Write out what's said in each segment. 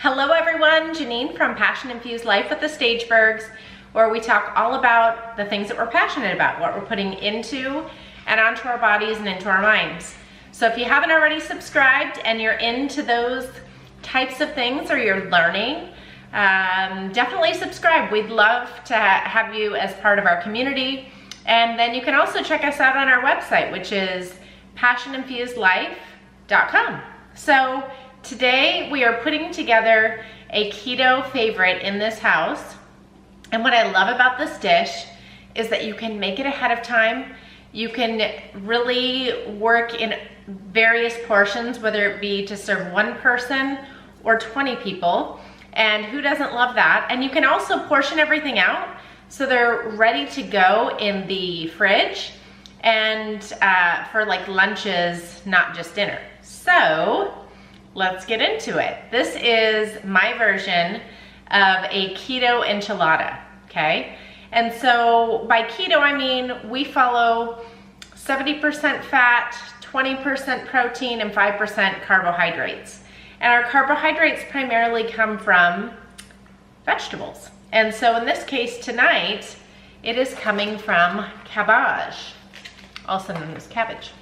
Hello everyone, Janine from Passion Infused Life with the Stagebergs, where we talk all about the things that we're passionate about, what we're putting into and onto our bodies and into our minds. So if you haven't already subscribed and you're into those types of things or you're learning, definitely subscribe. We'd love to have you as part of our community. And then you can also check us out on our website, which is passioninfusedlife.com. So today we are putting together a keto favorite in this house. And what I love about this dish is that you can make it ahead of time. You can really work in various portions, whether it be to serve one person or 20 people. And who doesn't love that? And you can also portion everything out so they're ready to go in the fridge and for like lunches, not just dinner. So let's get into it. This is my version of a keto enchilada, okay? And so by keto, I mean we follow 70% fat, 20% protein, and 5% carbohydrates. And our carbohydrates primarily come from vegetables. And so in this case tonight, it is coming from cabbage, also known as cabbage.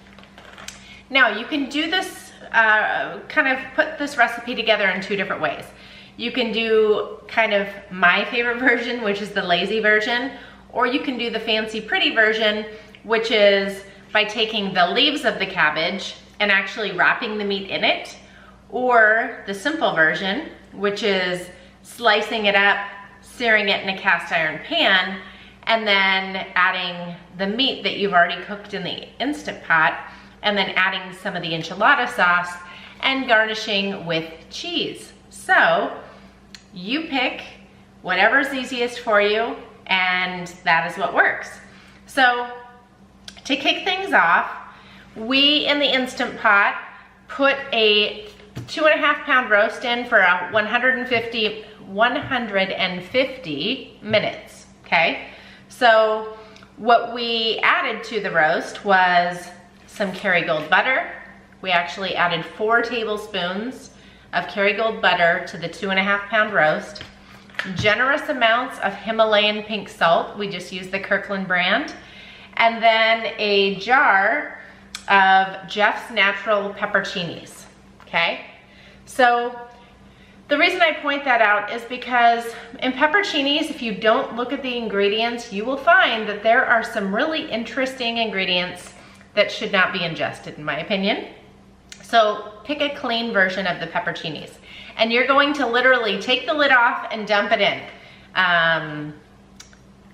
Now you can do this, kind of put this recipe together in two different ways. You can do kind of my favorite version, which is the lazy version, or you can do the fancy pretty version, which is by taking the leaves of the cabbage and actually wrapping the meat in it, or the simple version, which is slicing it up, searing it in a cast iron pan, and then adding the meat that you've already cooked in the Instant Pot, and then adding some of the enchilada sauce and garnishing with cheese. So you pick whatever's easiest for you, and that is what works. So to kick things off, we in the Instant Pot put a 2.5 pound roast in for 150 minutes, okay? So what we added to the roast was some Kerrygold butter. We actually added 4 tablespoons of Kerrygold butter to the 2.5 pound roast. Generous amounts of Himalayan Pink Salt. We just used the Kirkland brand. And then a jar of Jeff's Natural Peperoncinis, okay? So the reason I point that out is because in peperoncinis, if you don't look at the ingredients, you will find that there are some really interesting ingredients that should not be ingested, in my opinion. So pick a clean version of the peperoncinis. And you're going to literally take the lid off and dump it in.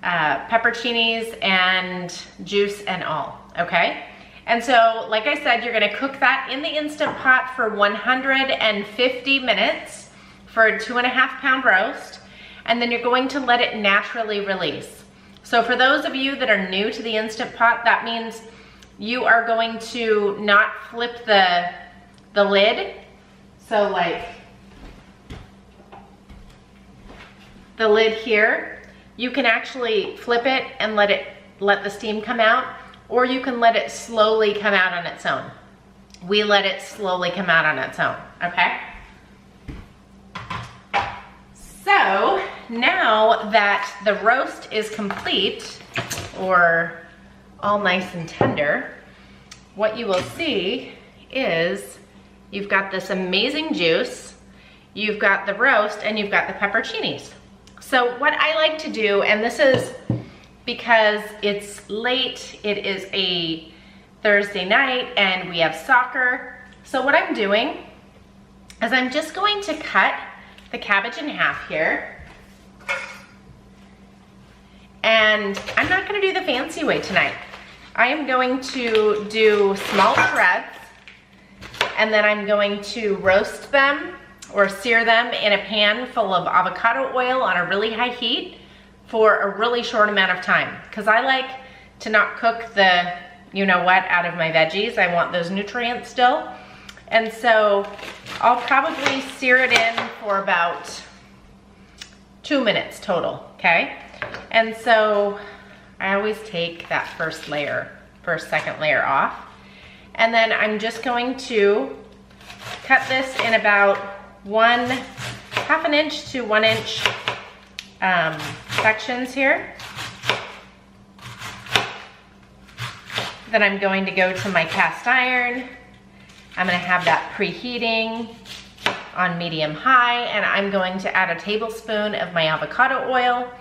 Peperoncinis and juice and all, okay? And so, like I said, you're gonna cook that in the Instant Pot for 150 minutes for a 2.5 pound roast, and then you're going to let it naturally release. So for those of you that are new to the Instant Pot, that means you are going to not flip the lid. So like the lid here, you can actually flip it and let the steam come out, or you can let it slowly come out on its own. We let it slowly come out on its own, okay? So now that the roast is complete, or all nice and tender, what you will see is you've got this amazing juice, you've got the roast, and you've got the peperoncinis. So what I like to do, and this is because it's late, it is a Thursday night and we have soccer. So what I'm doing is I'm just going to cut the cabbage in half here. And I'm not gonna do the fancy way tonight. I am going to do small shreds, and then I'm going to roast them or sear them in a pan full of avocado oil on a really high heat for a really short amount of time. Because I like to not cook the you-know-what out of my veggies. I want those nutrients still. And so I'll probably sear it in for about 2 minutes total, okay? And so I always take that first second layer off. And then I'm just going to cut this in about 1 1/2 inch to 1 inch sections here. Then I'm going to go to my cast iron. I'm gonna have that preheating on medium high, and I'm going to add a tablespoon of my avocado oil,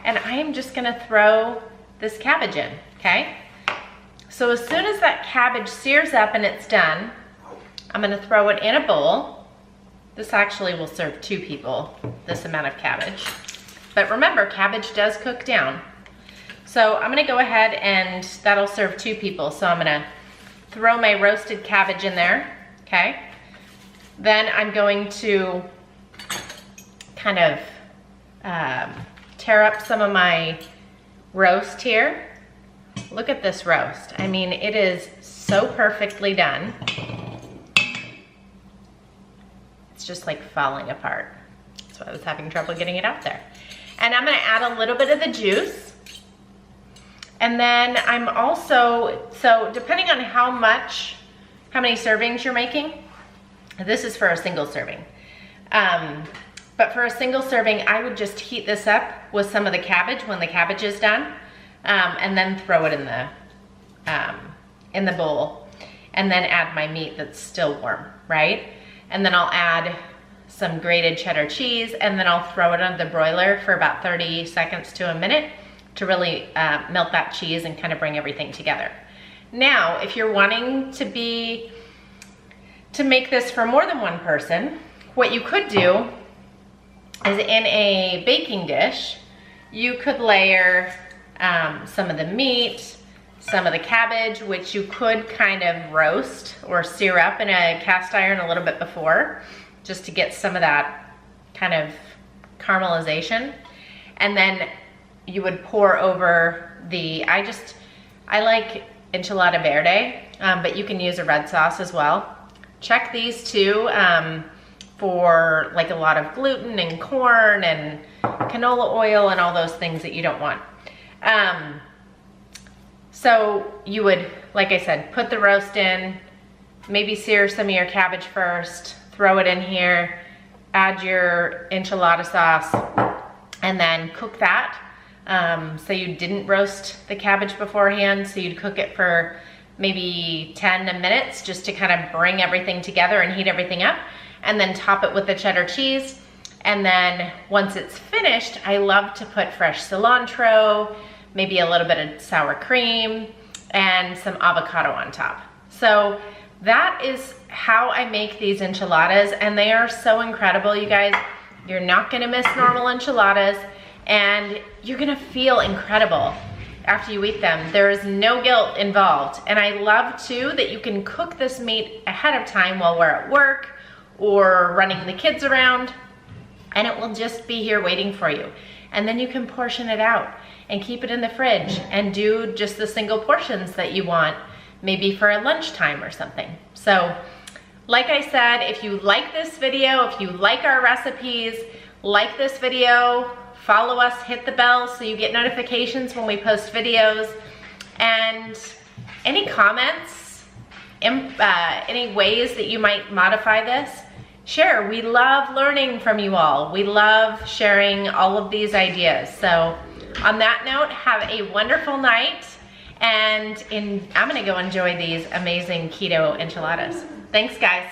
and I am just gonna throw this cabbage in, okay? So as soon as that cabbage sears up and it's done, I'm gonna throw it in a bowl. This actually will serve 2 people, this amount of cabbage. But remember, cabbage does cook down. So I'm gonna go ahead and that'll serve 2 people. So I'm gonna throw my roasted cabbage in there, okay? Then I'm going to kind of tear up some of my roast here. Look at this roast. I mean, it is so perfectly done. It's just like falling apart. That's why I was having trouble getting it out there. And I'm gonna add a little bit of the juice. And then I'm also, so depending on how many servings you're making, this is for a single serving. But for a single serving, I would just heat this up with some of the cabbage when the cabbage is done, and then throw it in the bowl, and then add my meat that's still warm, right? And then I'll add some grated cheddar cheese, and then I'll throw it on the broiler for about 30 seconds to a minute to really melt that cheese and kind of bring everything together. Now, if you're wanting to make this for more than 1 person, what you could do is in a baking dish, you could layer some of the meat, some of the cabbage, which you could kind of roast or sear up in a cast iron a little bit before, just to get some of that kind of caramelization. And then you would pour over I like enchilada verde, but you can use a red sauce as well. Check these 2 for like a lot of gluten and corn and canola oil and all those things that you don't want. So you would, like I said, put the roast in, maybe sear some of your cabbage first, throw it in here, add your enchilada sauce, and then cook that. So you didn't roast the cabbage beforehand, so you'd cook it for maybe 10 minutes just to kind of bring everything together and heat everything up, and then top it with the cheddar cheese. And then once it's finished, I love to put fresh cilantro, maybe a little bit of sour cream, and some avocado on top. So that is how I make these enchiladas, and they are so incredible, you guys. You're not gonna miss normal enchiladas, and you're gonna feel incredible after you eat them. There is no guilt involved. And I love too that you can cook this meat ahead of time while we're at work or running the kids around, and it will just be here waiting for you. And then you can portion it out and keep it in the fridge and do just the single portions that you want, maybe for a lunchtime or something. So like I said, if you like this video, if you like our recipes, like this video, follow us, hit the bell so you get notifications when we post videos. And any comments, any ways that you might modify this, share. We love learning from you all. We love sharing all of these ideas. So on that note, have a wonderful night, and I'm gonna go enjoy these amazing keto enchiladas. Thanks, guys.